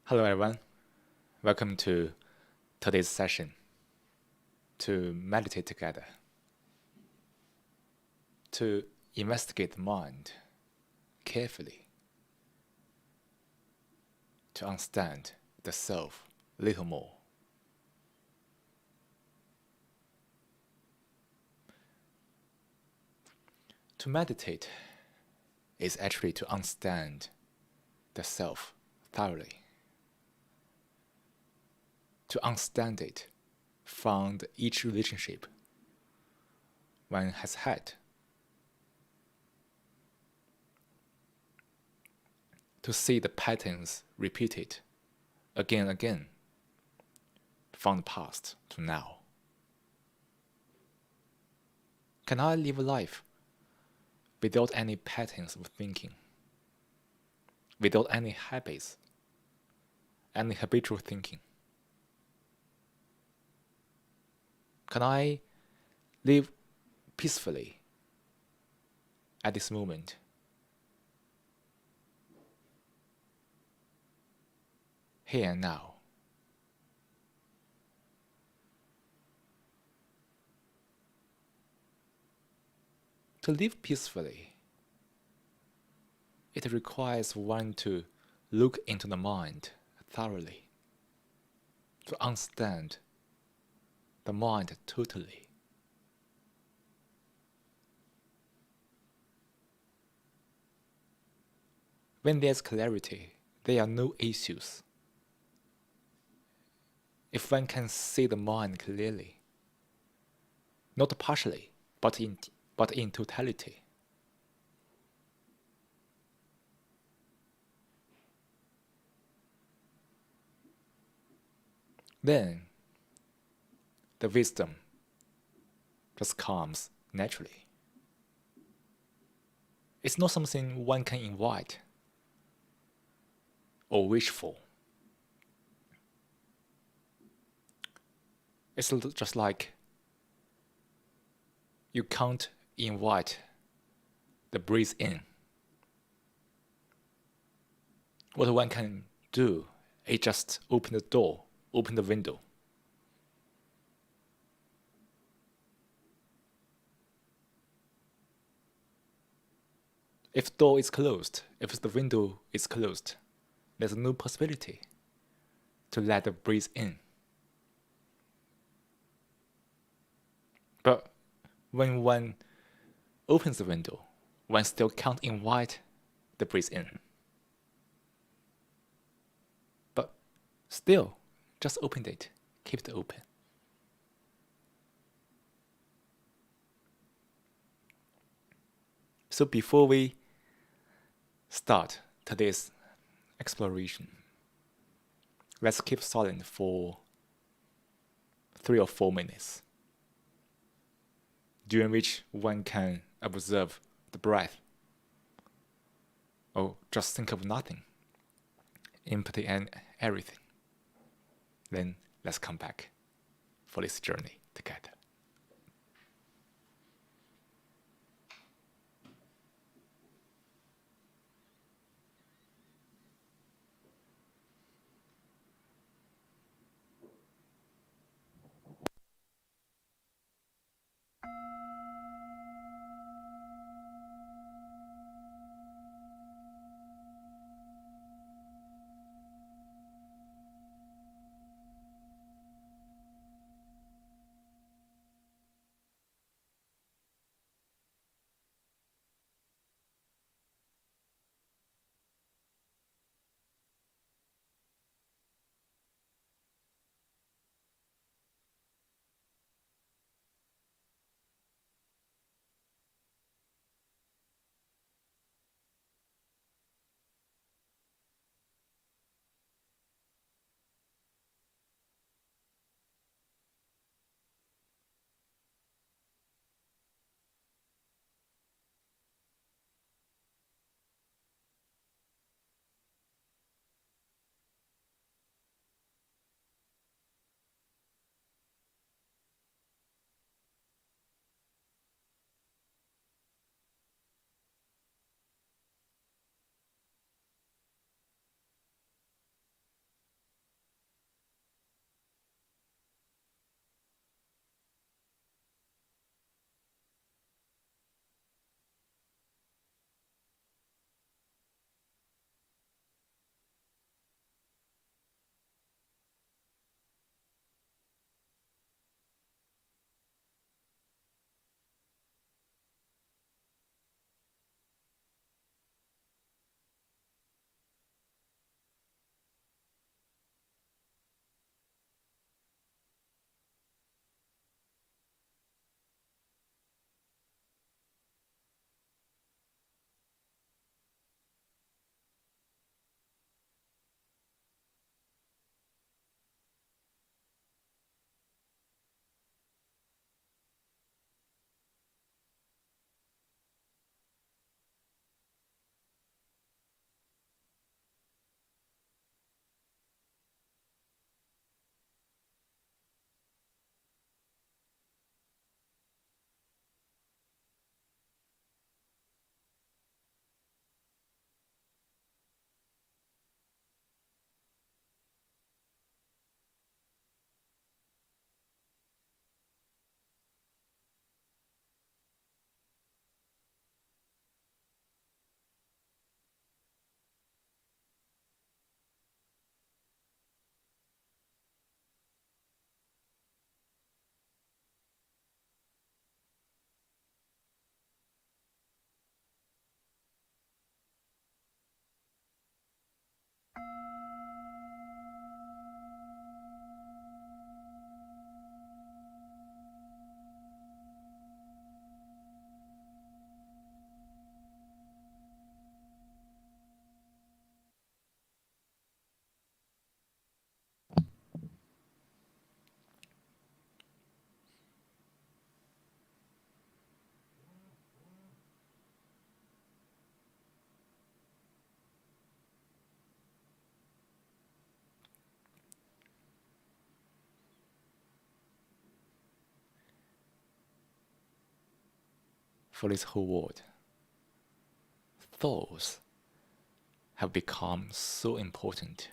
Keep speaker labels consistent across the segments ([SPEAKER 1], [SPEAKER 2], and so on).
[SPEAKER 1] Hello, everyone. Welcome to today's session to meditate together, to investigate the mind carefully, to understand the self a little more. To meditate is actually to understand the self thoroughly, to understand it from each relationship one has had, to see the patterns repeated again and again from the past to now. Can I live a life without any patterns of thinking, without any habits, any habitual thinking? Can I live peacefully at this moment? Here and now. To live peacefully, it requires one to look into the mind thoroughly, to understand the mind totally. When there's clarity, there are no issues. If one can see the mind clearly, not partially, but in totality, then the wisdom just comes naturally. It's not something one can invite or wish for. It's just like you can't invite the breeze in. What one can do is just open the door, open the window. If the door is closed, if the window is closed, there's no possibility to let the breeze in. But when one opens the window, one still can't invite the breeze in. But still, just open it, keep it open. So before we start today's exploration, let's keep silent for 3 or 4 minutes, during which one can observe the breath, or just think of nothing, empty and everything. Then let's come back for this journey together. for this whole world. Thoughts have become so important,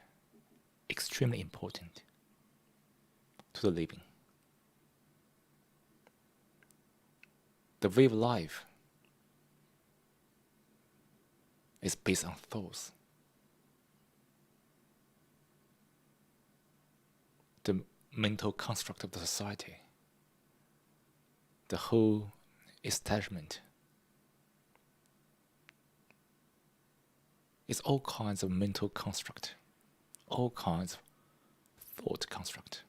[SPEAKER 1] extremely important to the living. The way of life is based on thoughts. The mental construct of the society, the whole establishment, is all kinds of mental construct, all kinds of thought construct.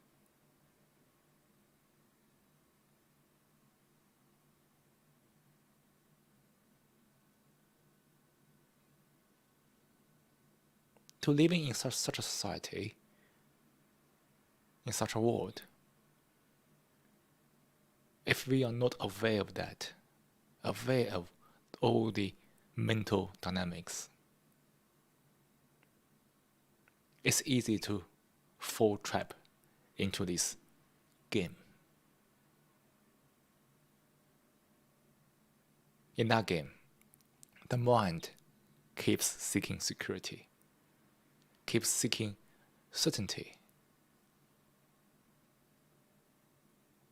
[SPEAKER 1] To living in such a society, in such a world, if we are not aware of that, aware of all the mental dynamics, it's easy to fall trap into this game. In that game, the mind keeps seeking security, keeps seeking certainty,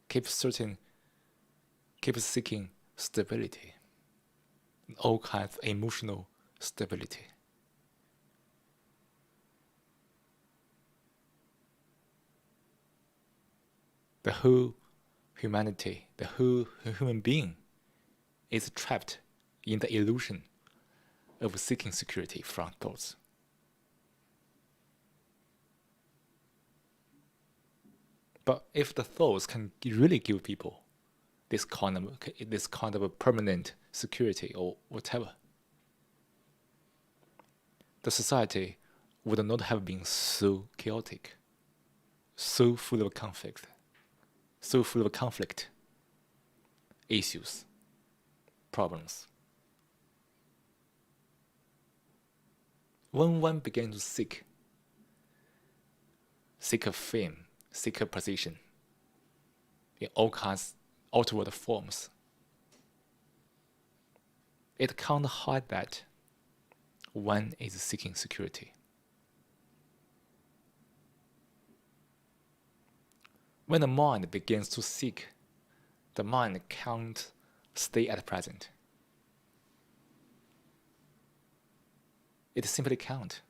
[SPEAKER 1] keeps seeking stability, all kinds of emotional stability. The whole humanity, the whole human being is trapped in the illusion of seeking security from thoughts. But if the thoughts can really give people this kind of a permanent security or whatever, the society would not have been so chaotic, so full of conflict, issues, problems. When one began to seek a fame, seek a position in all kinds outward forms, it can't hide that one is seeking security. When the mind begins to seek, the mind can't stay at present. It simply can't.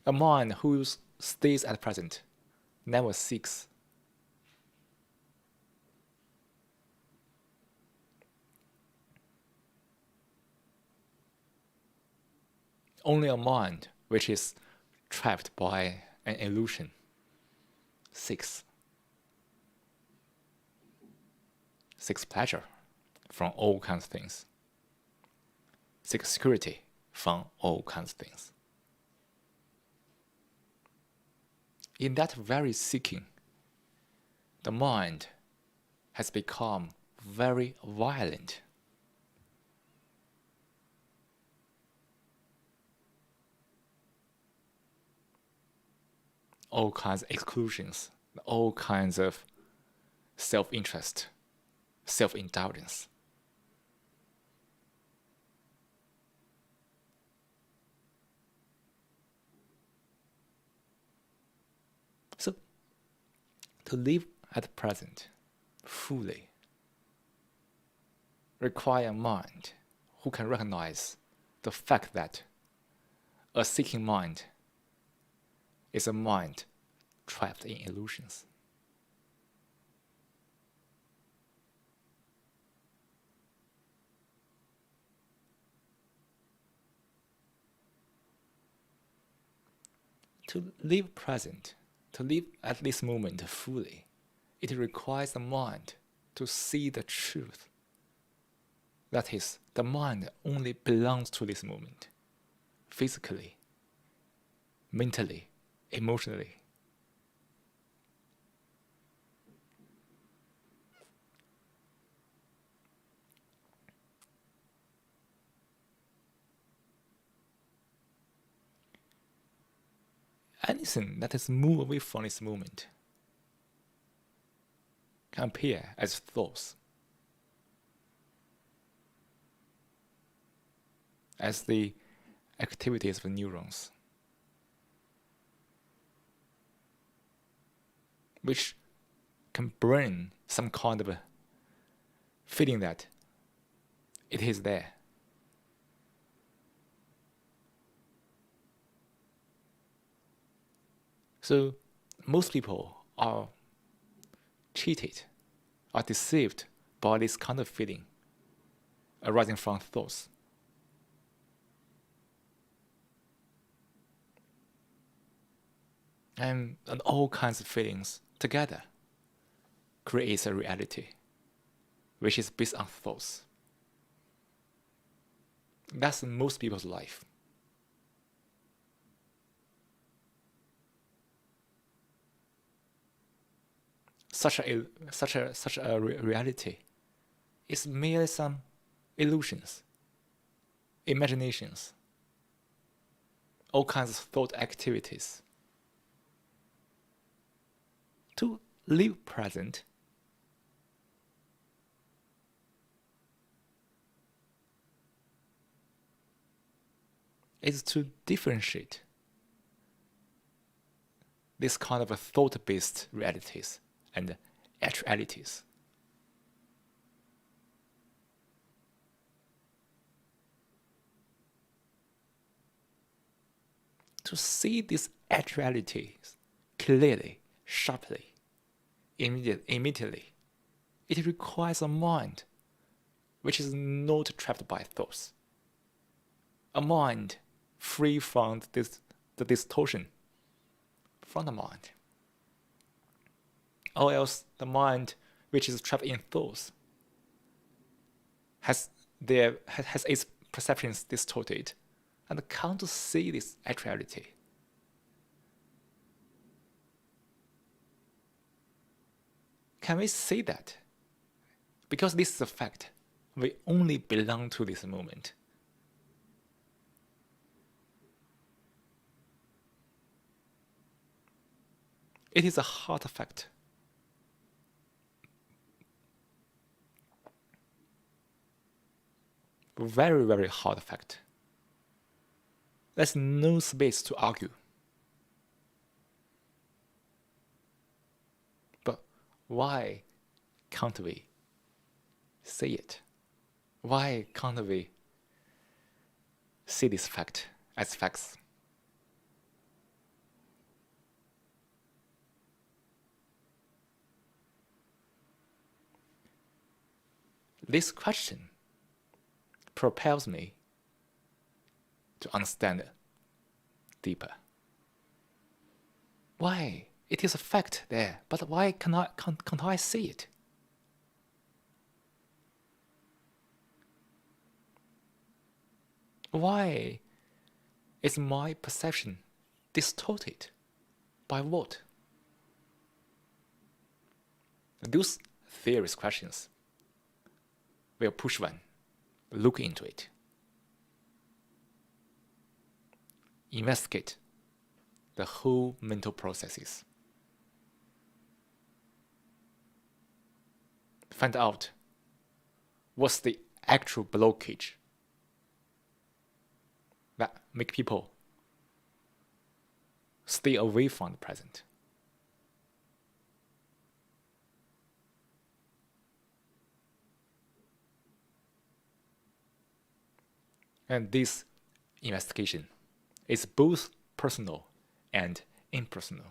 [SPEAKER 1] A mind who stays at present never seeks. Only a mind which is trapped by an illusion seeks pleasure from all kinds of things, seeks security from all kinds of things. In that very seeking, the mind has become very violent. All kinds of exclusions, all kinds of self-interest, self-indulgence. So, to live at the present fully requires a mind who can recognize the fact that a seeking mind is a mind trapped in illusions. To live present, to live at this moment fully, it requires the mind to see the truth. That is, the mind only belongs to this moment, physically, mentally, emotionally. Anything that is moved away from this moment can appear as thoughts. as the activities of the neurons, which can bring some kind of a feeling that it is there. So most people are cheated, are deceived by this kind of feeling arising from thoughts. And all kinds of feelings together creates a reality which is based on thoughts. That's most people's life. Such a reality is merely some illusions, imaginations, all kinds of thought activities. To live present is to differentiate this kind of thought-based realities and actualities. To see these actualities clearly, sharply, immediately, it requires a mind which is not trapped by thoughts. A mind free from the distortion from the mind. Or else the mind which is trapped in thoughts has its perceptions distorted and can't see this actuality. Can we say that? Because this is a fact, we only belong to this moment. It is a hard fact. Very, very hard fact. There's no space to argue. But why can't we say it? Why can't we see this fact as facts? This question propels me to understand it deeper. Why? It is a fact there, but why can't I see it? Why is my perception distorted? By what? Those theories questions will push one look into it. Investigate the whole mental processes. Find out what's the actual blockage that make people stay away from the present. And this investigation is both personal and impersonal.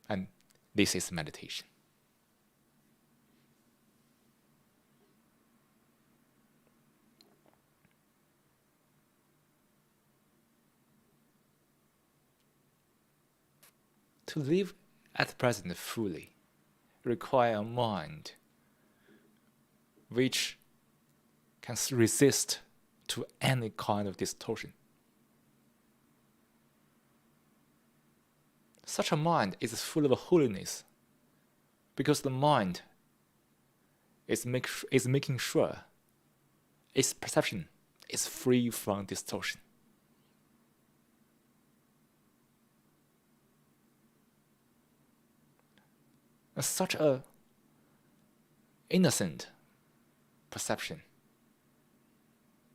[SPEAKER 1] And this is meditation. To live at the present fully requires a mind which can resist to any kind of distortion. Such a mind is full of holiness because the mind is making sure its perception is free from distortion. Such a innocent perception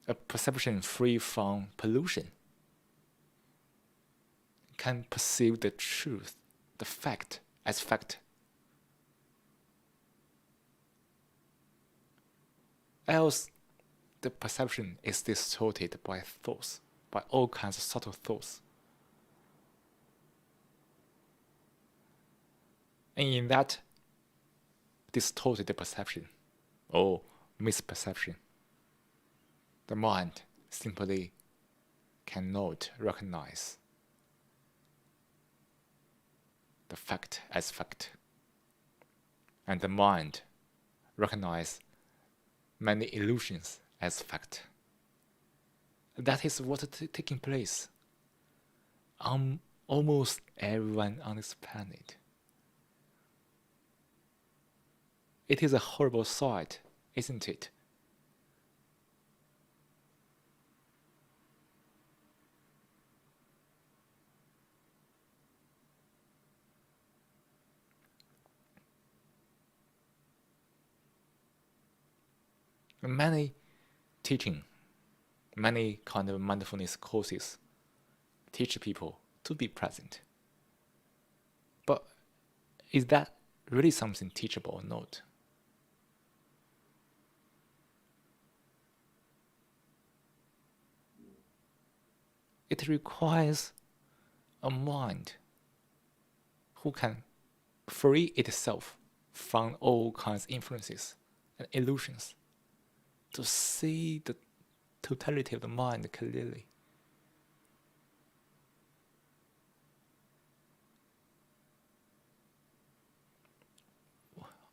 [SPEAKER 1] a perception free from pollution, can perceive the truth, the fact, as fact. Else, the perception is distorted by thoughts, by all kinds of subtle thoughts. And in that distorted perception or misperception, the mind simply cannot recognize the fact as fact. And the mind recognizes many illusions as fact. That is what is taking place on almost everyone on this planet. It is a horrible sight, isn't it? Many teaching, many kind of mindfulness courses teach people to be present. But is that really something teachable or not? It requires a mind who can free itself from all kinds of influences and illusions to see the totality of the mind clearly.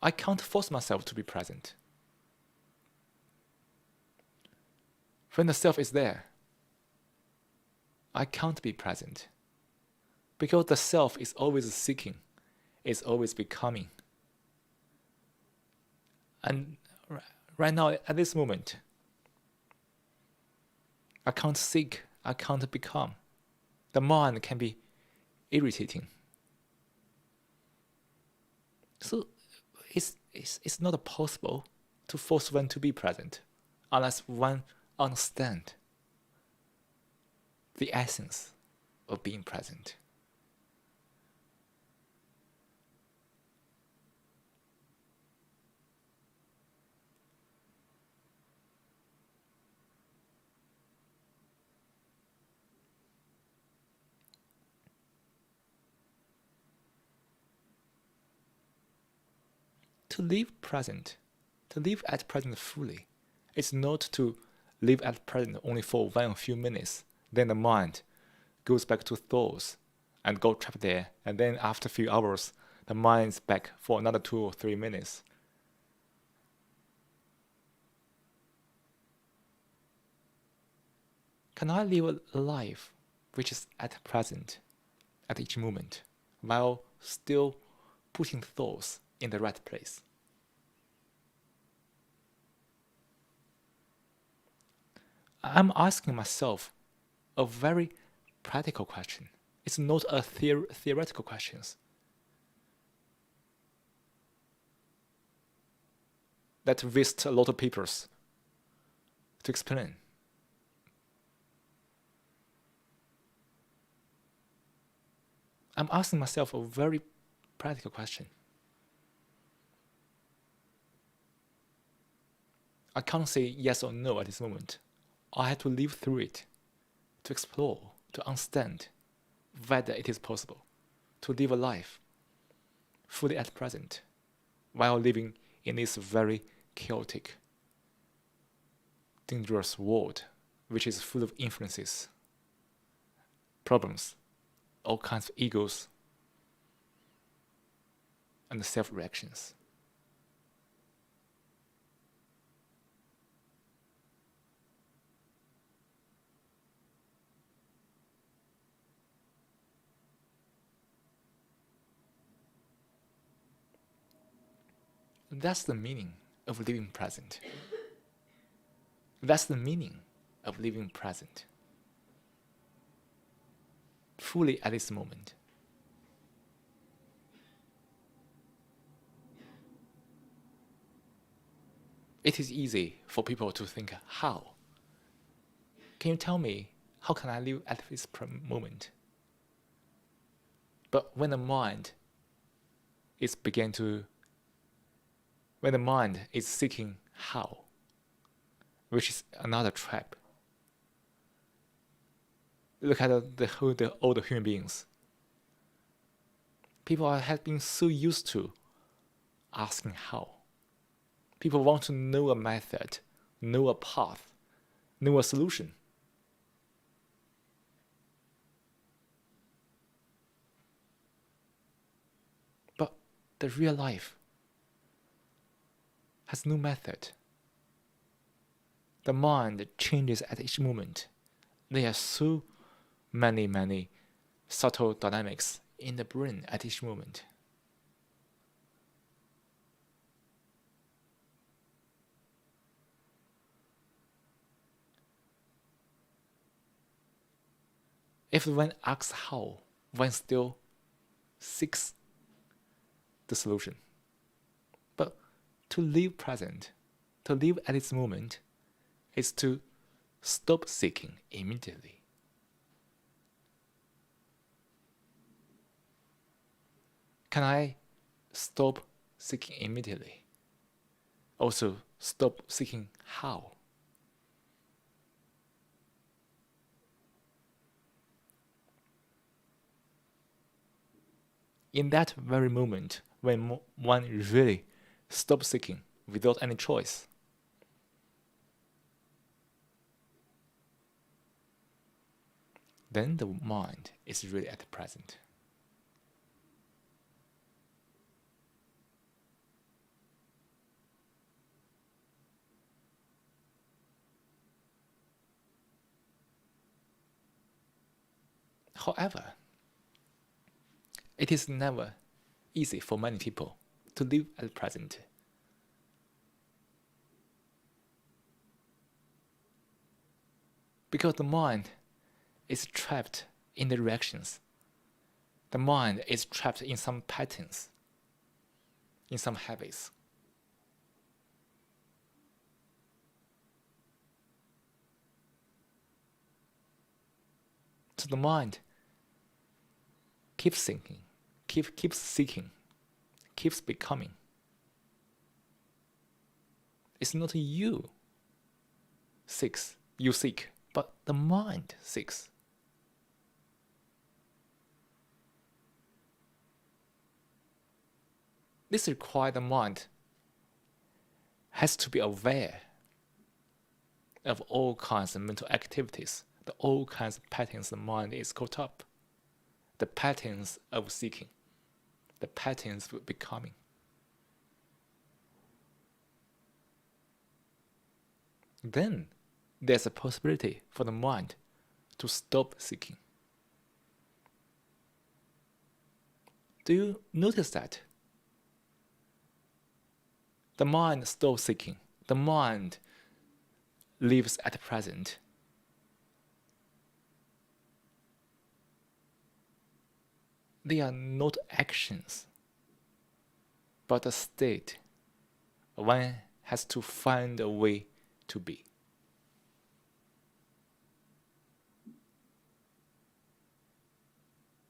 [SPEAKER 1] I can't force myself to be present. When the self is there, I can't be present. Because the self is always seeking, is always becoming. And right now, at this moment, I can't seek, I can't become. The mind can be irritating. So it's not possible to force one to be present unless one understands the essence of being present. To live present, to live at present fully, it's not to live at present only for one or few minutes. Then the mind goes back to thoughts and go trapped there. And then after a few hours, the mind is back for another 2 or 3 minutes. Can I live a life which is at present, at each moment, while still putting thoughts in the right place? I'm asking myself a very practical question. It's not a theoretical question that waste a lot of papers to explain. I'm asking myself a very practical question. I can't say yes or no at this moment. I have to live through it, to explore, to understand whether it is possible to live a life fully at present while living in this very chaotic, dangerous world which is full of influences, problems, all kinds of egos, and self-reactions. That's the meaning of living present. That's the meaning of living present. Fully at this moment. It is easy for people to think how. Can you tell me how can I live at this moment? But when the mind is seeking how, which is another trap. Look at the older human beings. People have been so used to asking how. People want to know a method, know a path, know a solution. But the real life has no method. The mind changes at each moment. There are so many subtle dynamics in the brain at each moment. If one asks how, one still seeks the solution. But to live present, to live at this moment, is to stop seeking immediately. Can I stop seeking immediately? Also, stop seeking how? In that very moment, when one really stops seeking without any choice, then the mind is really at the present. However, it is never easy for many people to live at the present. Because the mind is trapped in the reactions. The mind is trapped in some patterns, in some habits. So the mind keeps thinking, keeps seeking, keeps becoming. It's not you seek, but the mind seeks. This requires the mind has to be aware of all kinds of mental activities, all kinds of patterns the mind is caught up, the patterns of seeking, the patterns of becoming. Then there's a possibility for the mind to stop seeking. Do you notice that? The mind stops seeking. The mind lives at the present. They are not actions, but a state. One has to find a way to be.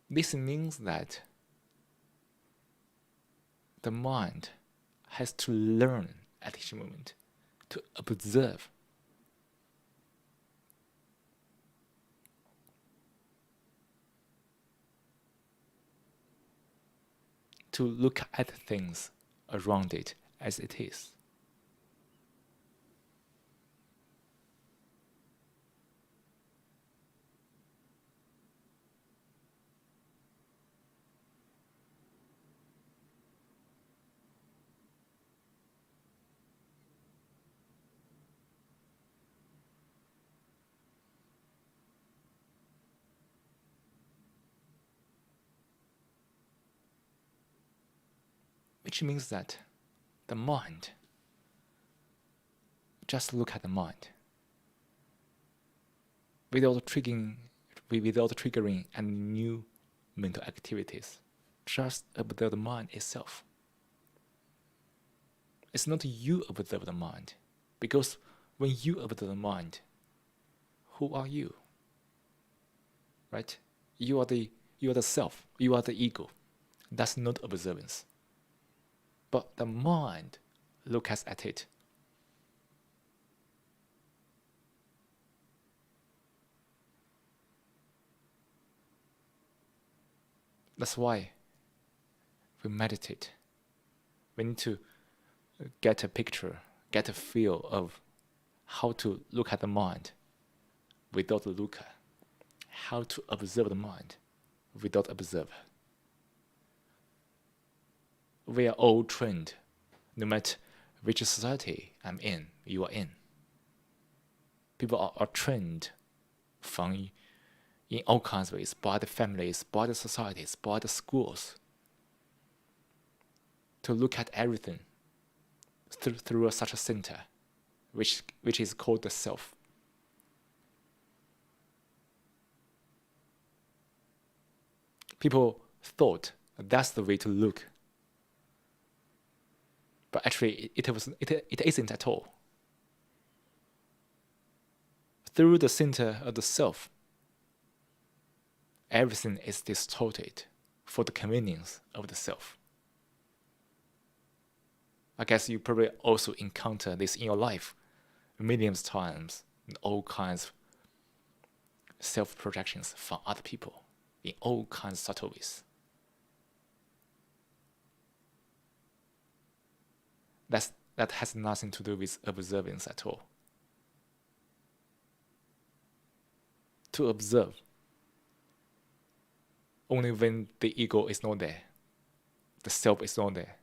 [SPEAKER 1] This means that the mind has to learn at each moment, to observe. To look at things around it as it is. Which means that the mind, just look at the mind without triggering any new mental activities. Just observe the mind itself. It's not you observe the mind, because when you observe the mind, who are you? Right? You are the self. You are the ego. That's not observance. But the mind looks at it. That's why we meditate. We need to get a picture, get a feel of how to look at the mind without the looker, how to observe the mind without observer. We are all trained, no matter which society you are in. People are trained from in all kinds of ways, by the families, by the societies, by the schools, to look at everything through such a center, which is called the self. People thought that's the way to look, but actually it isn't at all. Through the center of the self, everything is distorted for the convenience of the self. I guess you probably also encounter this in your life millions of times, in all kinds of self-projections from other people in all kinds of subtle ways. That has nothing to do with observance at all. To observe only when the ego is not there, the self is not there.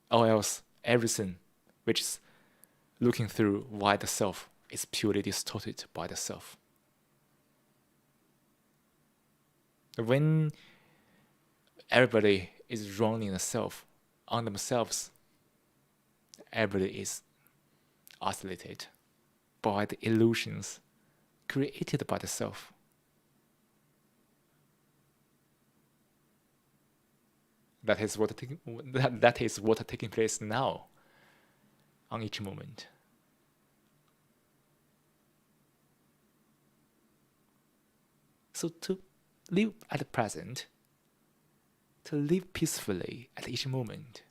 [SPEAKER 1] Or else everything which is looking through why the self is purely distorted by the self. When everybody is running the self on themselves, everybody is isolated by the illusions created by the self. That is what taking place now on each moment. So to live at the present, to live peacefully at each moment,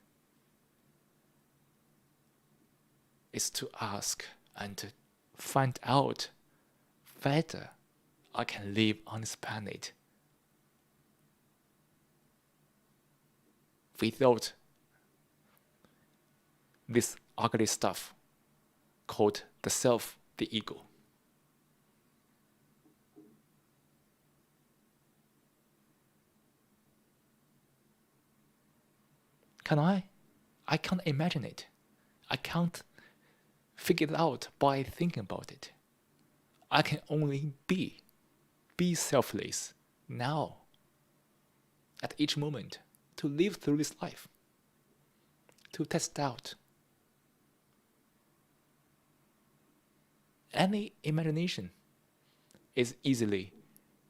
[SPEAKER 1] is to ask and to find out whether I can live on this planet without this ugly stuff called the self, the ego. Can I? I can't imagine it. I can't figure it out by thinking about it. I can only be selfless now, at each moment, to live through this life, to test out. Any imagination is easily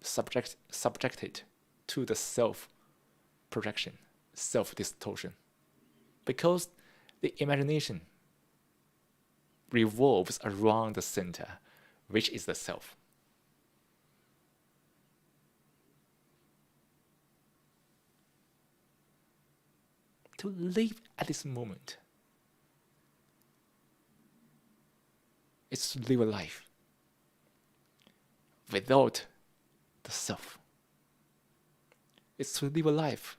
[SPEAKER 1] subjected to the self-projection, self-distortion, because the imagination revolves around the center, which is the self. To live at this moment is to live a life without the self. It's to live a life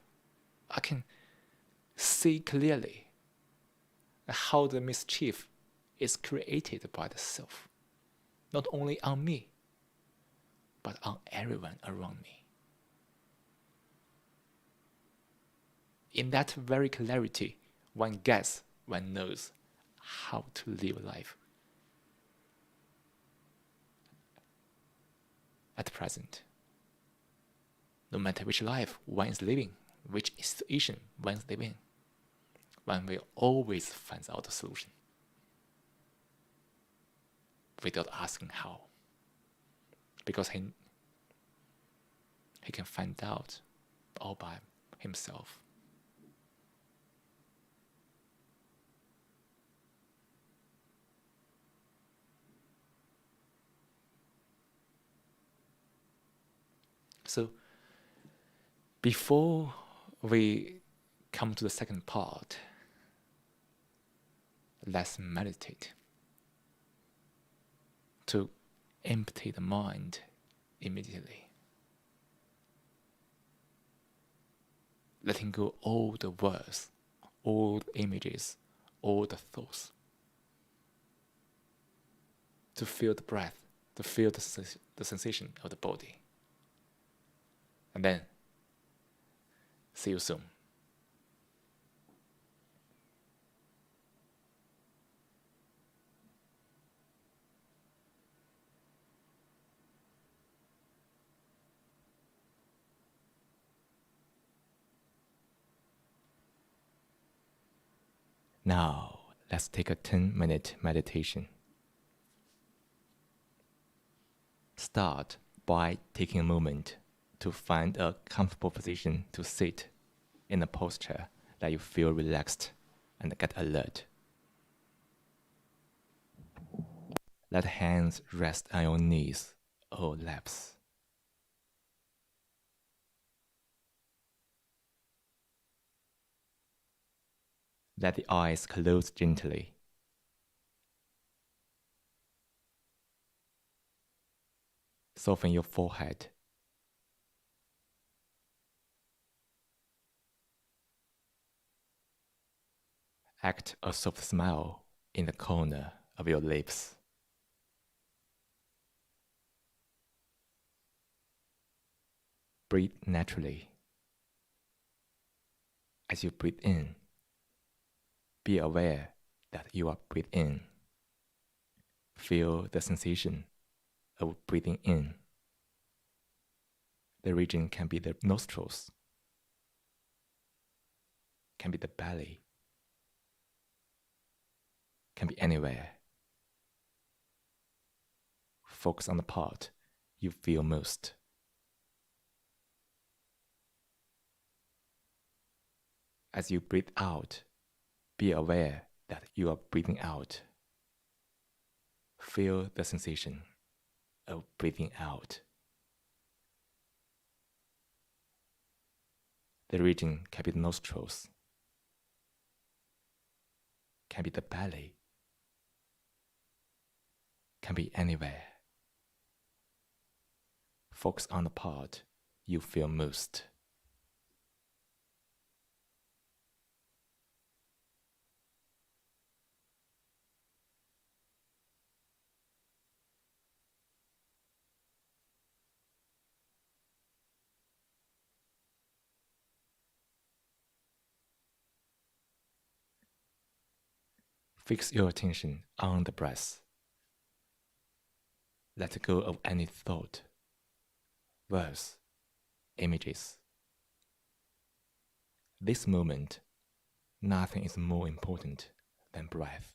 [SPEAKER 1] I can see clearly how the mischief is created by the self, not only on me, but on everyone around me. In that very clarity, one knows how to live life at present. No matter which life one is living, which situation one is living, one will always find out the solution without asking how, because he can find out all by himself. So before we come to the second part, let's meditate to empty the mind immediately, letting go all the words, all the images, all the thoughts, to feel the breath, to feel the sensation of the body. And then, see you soon. Now, let's take a 10-minute meditation. Start by taking a moment to find a comfortable position to sit in a posture that you feel relaxed and get alert. Let hands rest on your knees or laps. Let the eyes close gently. Soften your forehead. Act a soft smile in the corner of your lips. Breathe naturally. As you breathe in, be aware that you are breathing in. Feel the sensation of breathing in. The region can be the nostrils, can be the belly, can be anywhere. Focus on the part you feel most. As you breathe out, be aware that you are breathing out. Feel the sensation of breathing out. The region can be the nostrils, can be the belly, can be anywhere. Focus on the part you feel most. Fix your attention on the breath. Let go of any thought, words, images. This moment, nothing is more important than breath.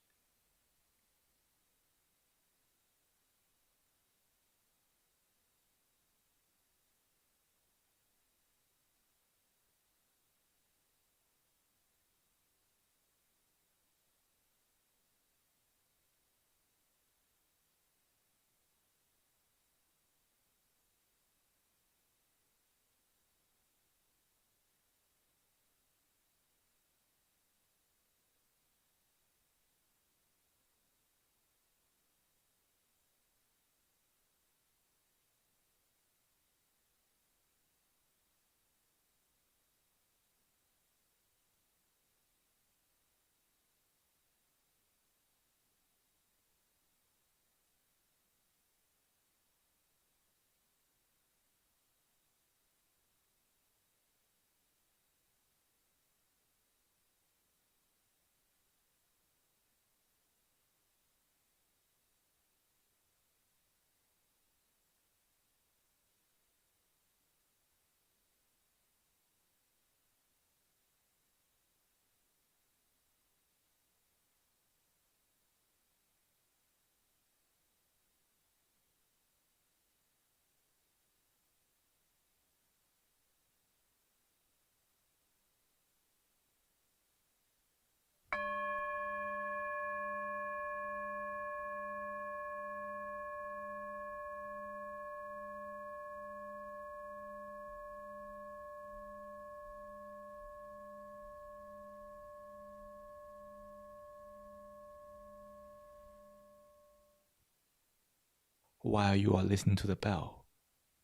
[SPEAKER 1] while you are listening to the bell.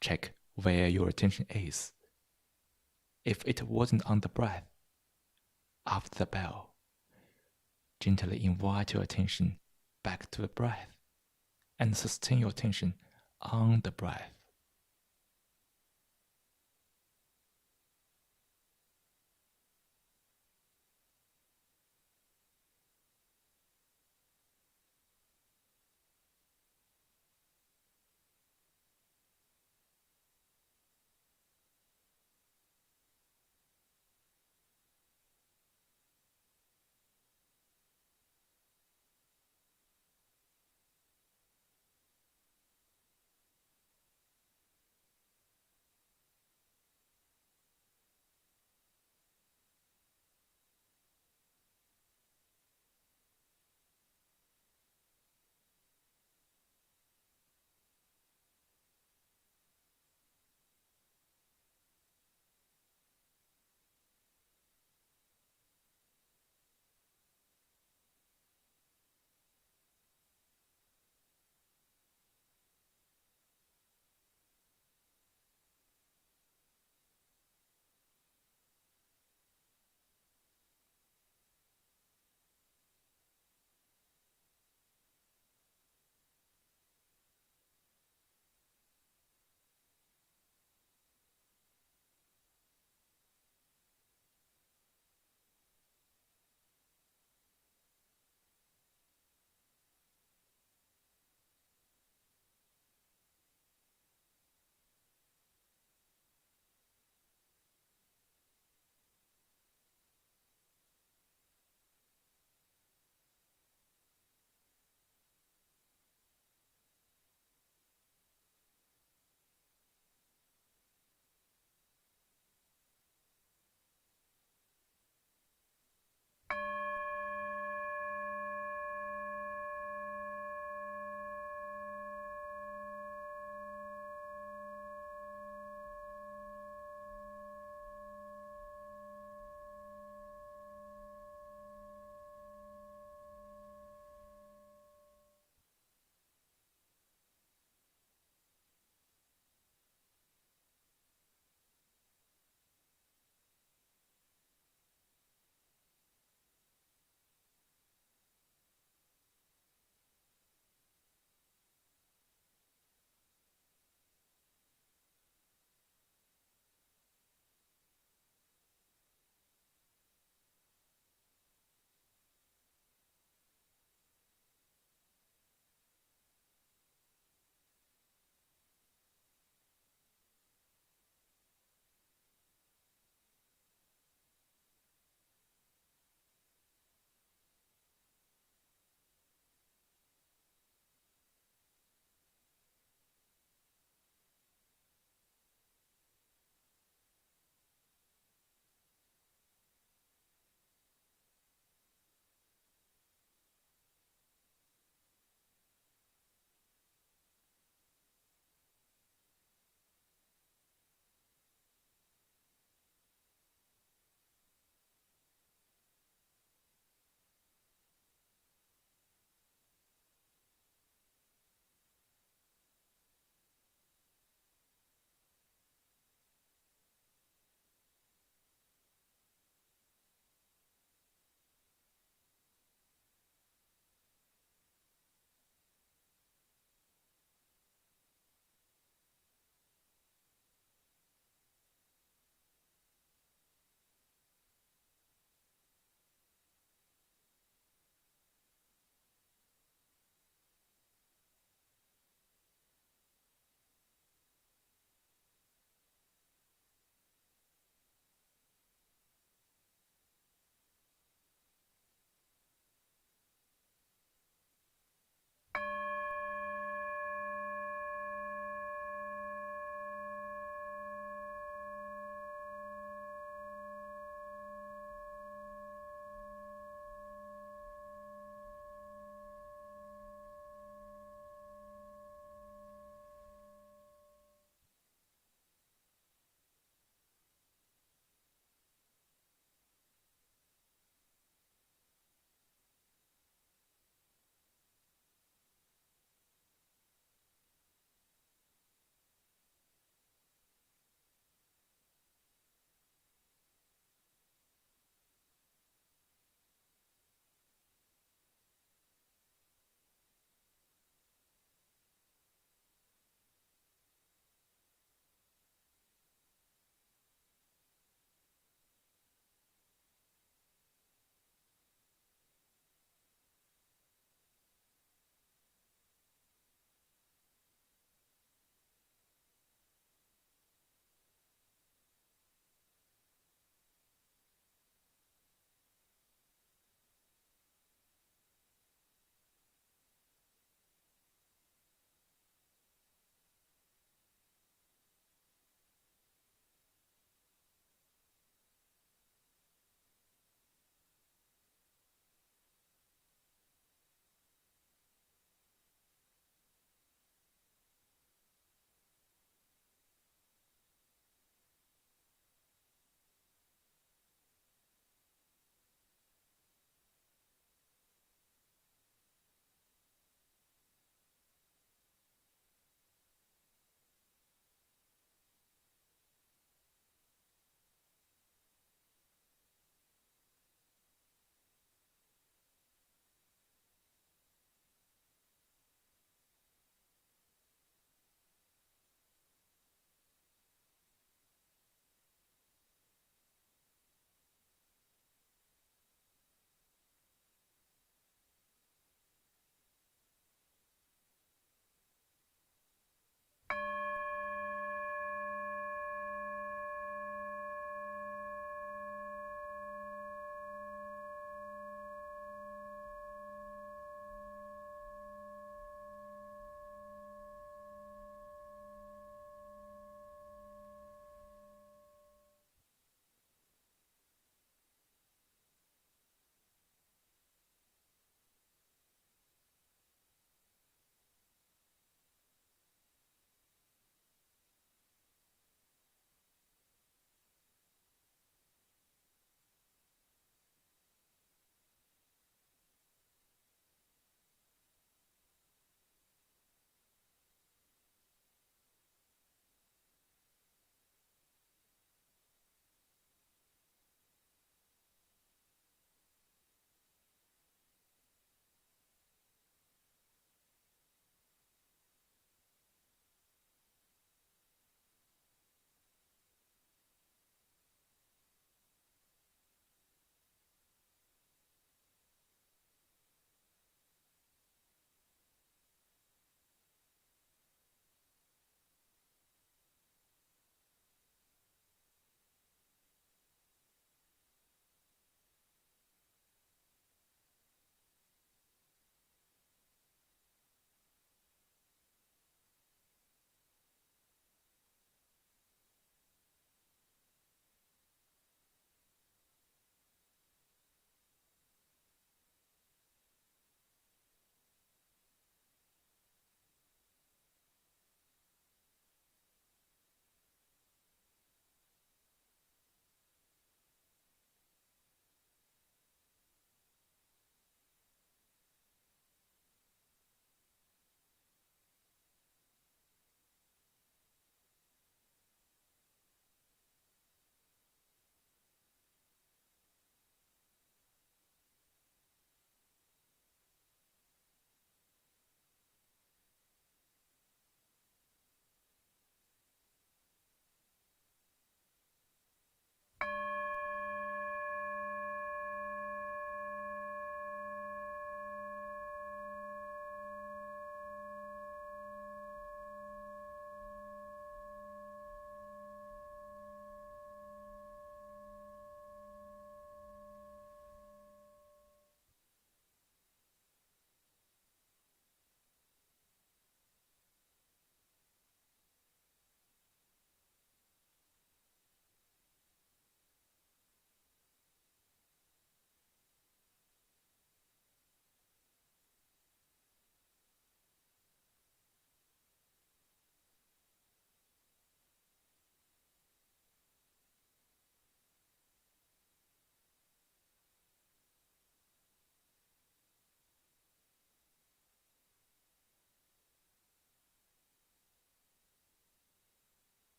[SPEAKER 1] Check where your attention is. If it wasn't on the breath, after the bell, gently invite your attention back to the breath and sustain your attention on the breath.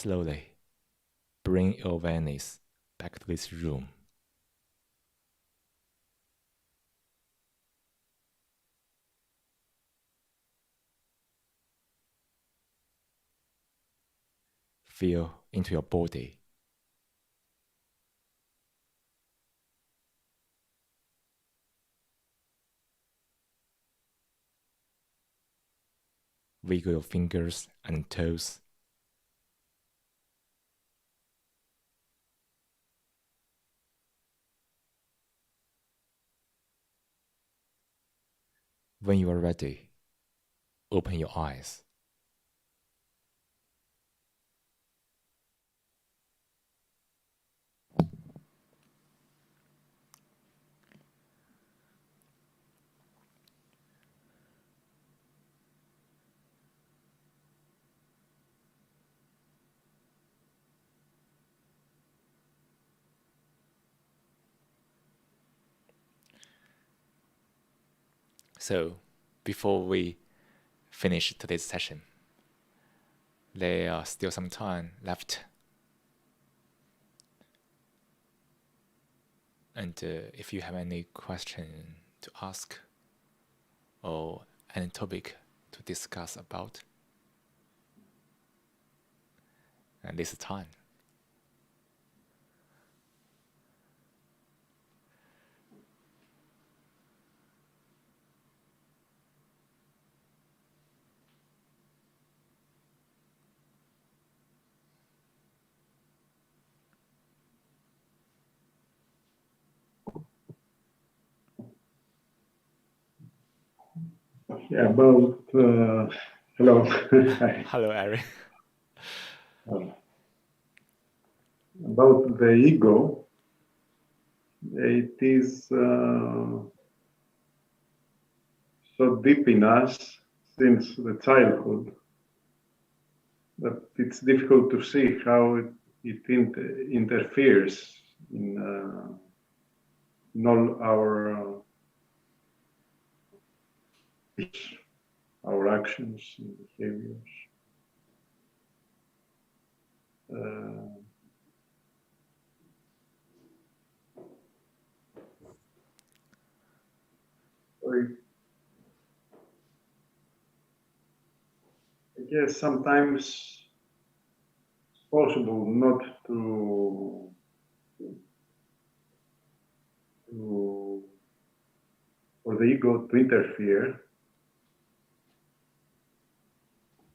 [SPEAKER 1] Slowly bring your awareness back to this room. Feel into your body. Wiggle your fingers and toes. When you are ready, open your eyes. So, before we finish today's session, there are still some time left. And if you have any question to ask or any topic to discuss about, and this is time.
[SPEAKER 2] Yeah, about hello.
[SPEAKER 1] Hello, Eric.
[SPEAKER 2] About the ego, it is so deep in us since the childhood that it's difficult to see how it interferes in all our actions and behaviors. I guess sometimes it's possible not for the ego to interfere,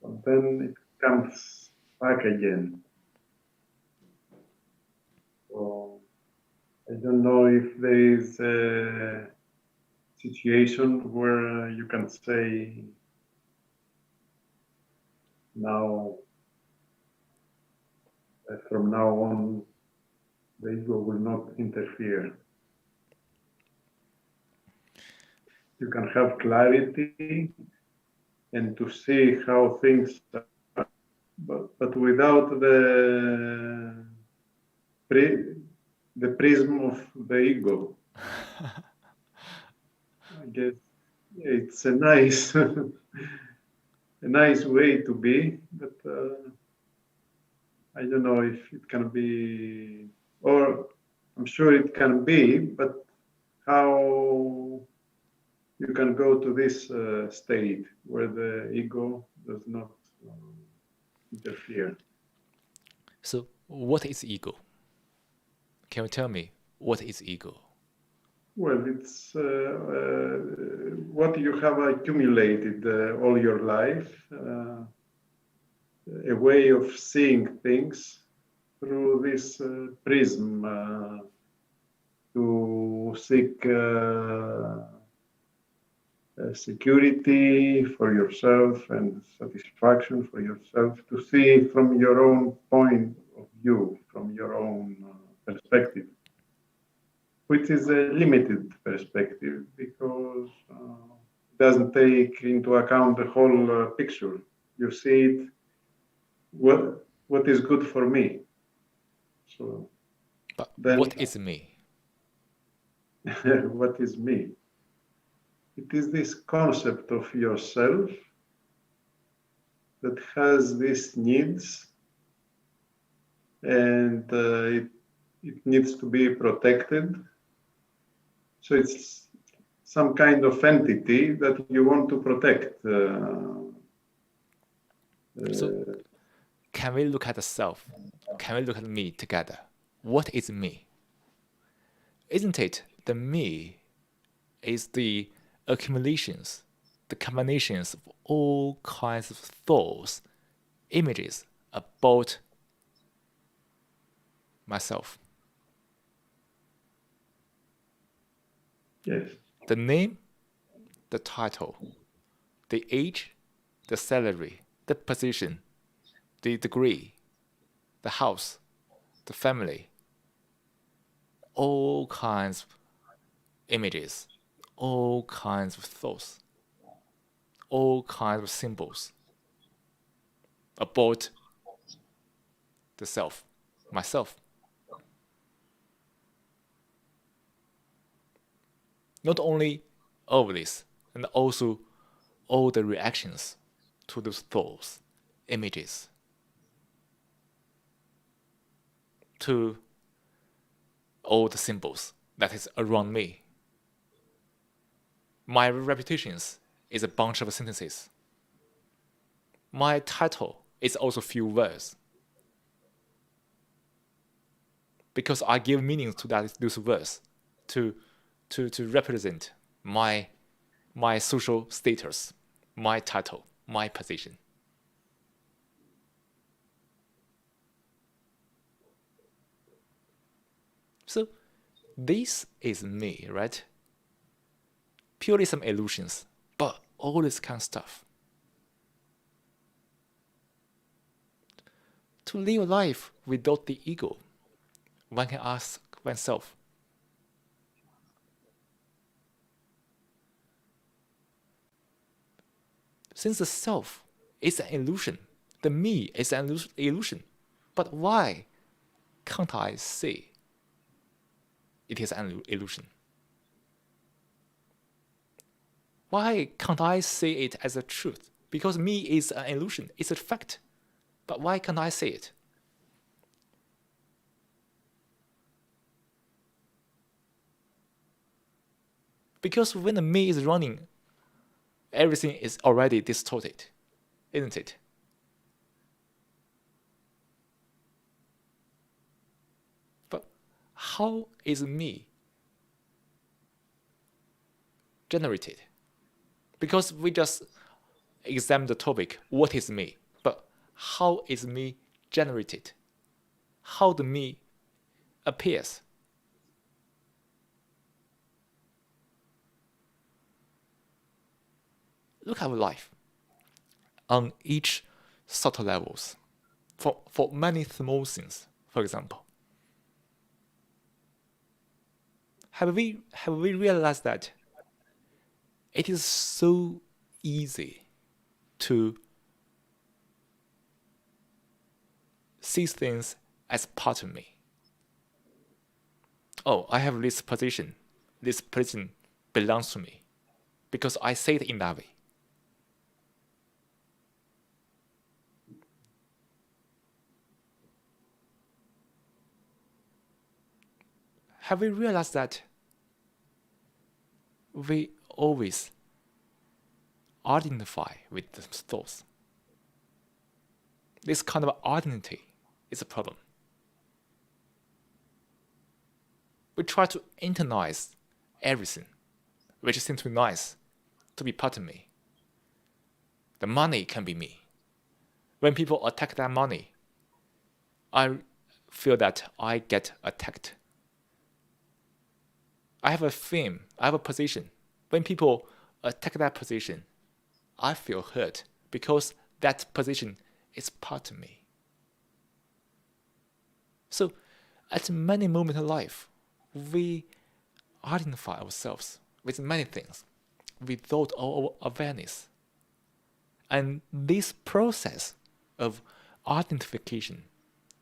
[SPEAKER 2] but then it comes back again. So I don't know if there is a situation where you can say now, from now on, the ego will not interfere. You can have clarity and to see how things are, but without the prism of the ego. I guess it's a nice a nice way to be, but I don't know if it can be, or I'm sure it can be, but how you can go to this state where the ego does not interfere.
[SPEAKER 1] So, what is ego? Can you tell me what is ego?
[SPEAKER 2] Well, it's what you have accumulated all your life, a way of seeing things through this prism to seek security for yourself and satisfaction for yourself, to see from your own point of view, from your own perspective, which is a limited perspective because it doesn't take into account the whole picture. You see it, what is good for me. So,
[SPEAKER 1] But
[SPEAKER 2] then,
[SPEAKER 1] what is me?
[SPEAKER 2] what is me? It is this concept of yourself that has these needs and it needs to be protected. So it's some kind of entity that you want to protect.
[SPEAKER 1] So can we look at the self? Can we look at me together? What is me? Isn't it the me is the accumulations, the combinations of all kinds of thoughts, images about myself?
[SPEAKER 2] Yes.
[SPEAKER 1] The name, the title, the age, the salary, the position, the degree, the house, the family, all kinds of images, all kinds of thoughts, all kinds of symbols about the self, myself. Not only all of this, and also all the reactions to those thoughts, images, to all the symbols that is around me. My reputations is a bunch of sentences. My title is also few words. Because I give meaning to those words to represent my social status, my title, my position. So this is me, right? Purely some illusions, but all this kind of stuff. To live a life without the ego, one can ask oneself, since the self is an illusion, the me is an illusion, but why can't I say it is an illusion? Why can't I say it as a truth? Because me is an illusion, it's a fact. But why can't I say it? Because when the me is running, everything is already distorted, isn't it? But how is me generated? Because we just examine the topic, what is me? But how is me generated? How the me appears? Look at our life on each subtle levels. For many small things, for example. Have we realized that it is so easy to see things as part of me? Oh, I have this position. This position belongs to me because I say it in that way. Have we realized that we always identify with the thoughts? This kind of identity is a problem. We try to internalize everything, which seems to be nice, to be part of me. The money can be me. When people attack that money, I feel that I get attacked. I have a fame, I have a position. When people attack that position, I feel hurt because that position is part of me. So, at many moments in life, we identify ourselves with many things without our awareness. And this process of identification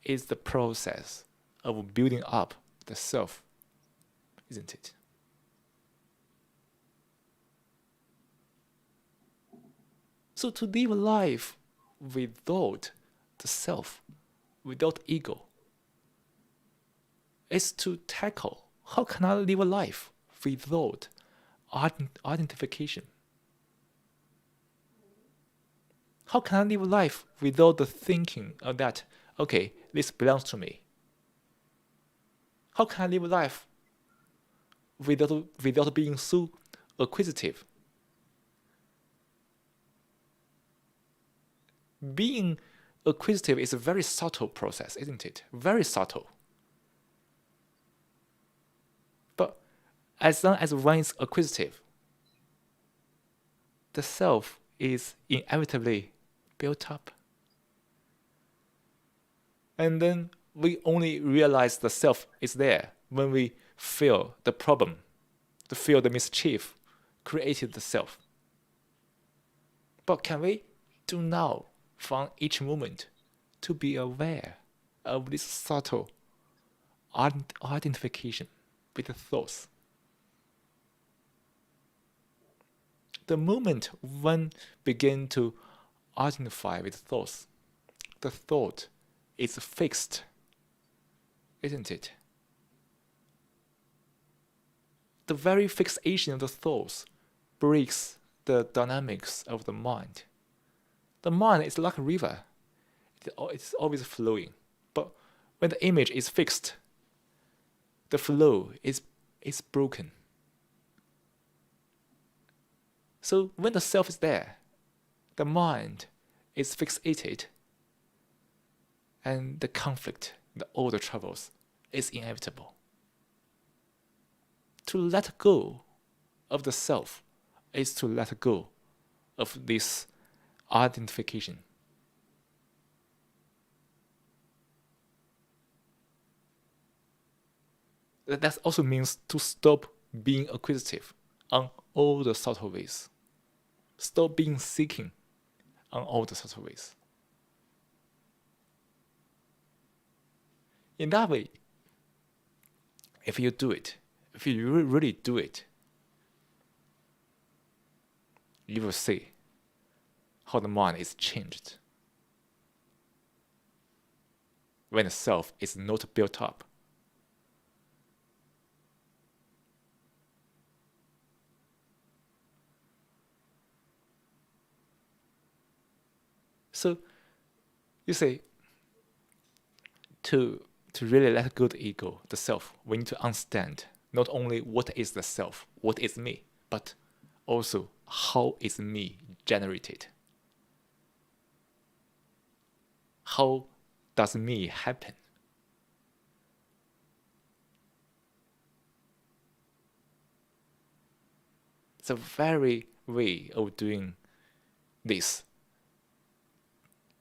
[SPEAKER 1] is the process of building up the self, isn't it? So to live a life without the self, without ego, is to tackle how can I live a life without identification? How can I live a life without the thinking of that, okay, this belongs to me? How can I live a life without being so acquisitive? Being acquisitive is a very subtle process, isn't it? Very subtle. But as long as one is acquisitive, the self is inevitably built up. And then we only realize the self is there when we feel the problem, to feel the mischief created the self. But can we do now, from each moment, to be aware of this subtle identification with the thoughts? The moment one begins to identify with thoughts, the thought is fixed, isn't it? The very fixation of the thoughts breaks the dynamics of the mind. The mind is like a river. It's always flowing. But when the image is fixed, the flow is broken. So when the self is there, the mind is fixated, and the conflict, all the troubles, is inevitable. To let go of the self is to let go of this identification. That also means to stop being acquisitive on all the subtle ways. Stop being seeking on all the subtle ways. In that way, if you do it, if you really do it, you will see how the mind is changed when the self is not built up. So you say, to really let go the ego, the self, we need to understand not only what is the self, what is me, but also how is me generated. How does me happen? The very way of doing this,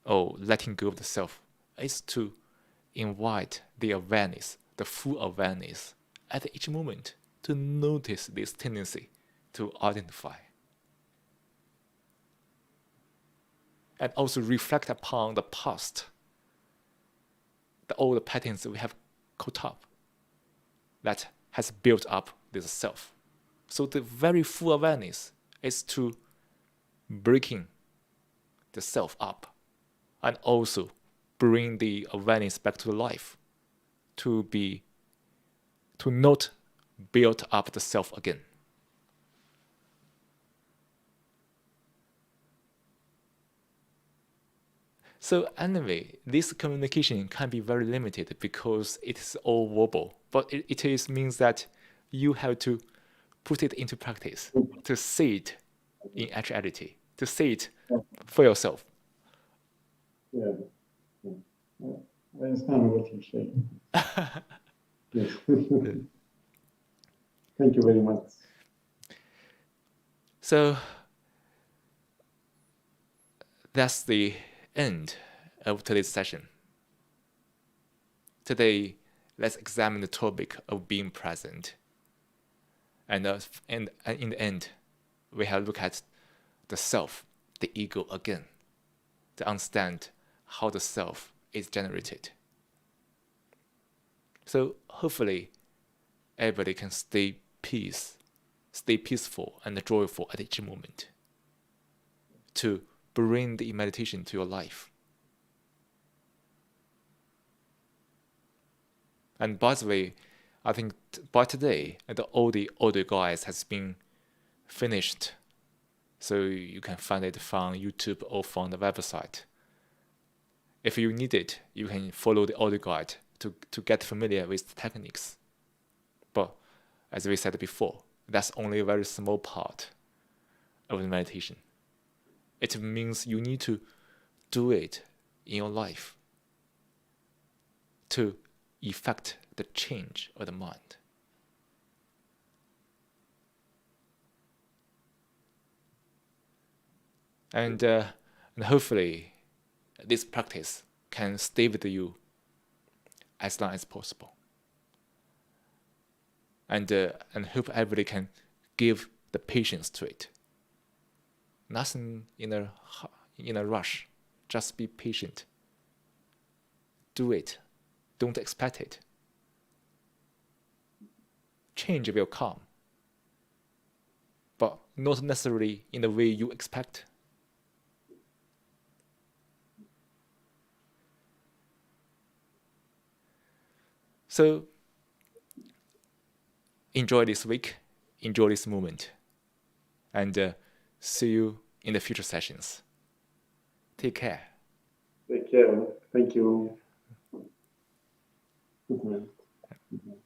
[SPEAKER 1] letting go of the self, is to invite the awareness, the full awareness, at each moment to notice this tendency to identify. And also reflect upon the past, all the patterns that we have caught up that has built up this self. So the very full awareness is to breaking the self up and also bring the awareness back to life, to not build up the self again. So anyway, this communication can be very limited because it is all verbal, but it means that you have to put it into practice, to see it in actuality, to see it for yourself.
[SPEAKER 2] Yeah. I understand what you're saying. Yes. Thank you very much.
[SPEAKER 1] So that's the end of today's session. Today, let's examine the topic of being present. And in the end, we have looked at the self, the ego again, to understand how the self is generated. So hopefully, everybody can stay peaceful and joyful at each moment, to bring the meditation to your life. And by the way, I think by today, all the audio guides has been finished. So you can find it from YouTube or from the website. If you need it, you can follow the audio guide to get familiar with the techniques. But as we said before, that's only a very small part of the meditation. It means you need to do it in your life to effect the change of the mind. And hopefully this practice can stay with you as long as possible. And hope everybody can give the patience to it. Nothing in a rush. Just be patient. Do it. Don't expect it. Change will come, but not necessarily in the way you expect. So enjoy this week, enjoy this moment, and see you in the future sessions. Take care.
[SPEAKER 2] Take care. Thank you. Good night.